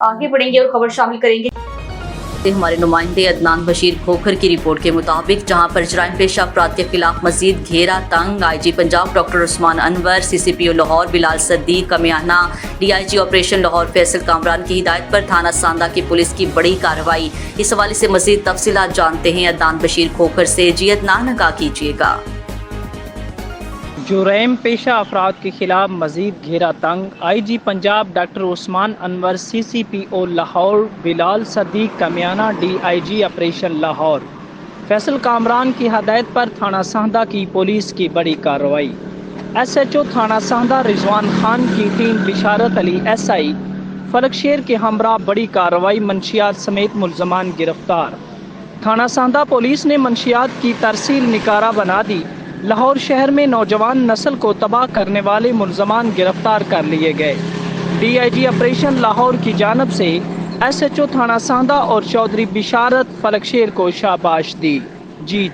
आगे बढ़ेंगे और खबर शामिल करेंगे। हमारे नुमाइंदे अदनान बशीर खोखर की रिपोर्ट के मुताबिक जहां पर जराइम पेशा अफराद के खिलाफ मजीद घेरा तंग, IG Punjab doctor Usman Anwar, CCPO Lahore Bilal Siddique Kamiana, DIG operation Lahore Faisal Kamran की हिदायत पर थाना सांदा की पुलिस की बड़ी कार्रवाई। इस हवाले से मजीद तफसीलात जानते हैं अदनान बशीर खोखर से। जी अदनान, आगाह कीजिएगा। जुरैम पेशा अफराद के खिलाफ मजीद घेरा तंग, IG Punjab doctor Usman Anwar, CCPO Lahore Bilal Siddique Kamiana, DIG operation Lahore Faisal Kamran की हदायत पर थाना सांदा की पुलिस की बड़ी कार्रवाई। SHO थाना सांदा रिजवान खान की टीम बिशारत अली SI फलकशेर के हमरा बड़ी कार्रवाई, मंशियात समेत मुल्जमान गिरफ्तार। थाना सांदा पुलिस ने मंशियात की तरसील निकारा बना दी। लाहौर शहर में नौजवान नस्ल को तबाह करने वाले मुल्जमान गिरफ्तार कर लिए गए। DIG ऑपरेशन लाहौर की जानब से SHO थाना सांदा और चौधरी बिशारत फलकशेर को शाबाश दी। जी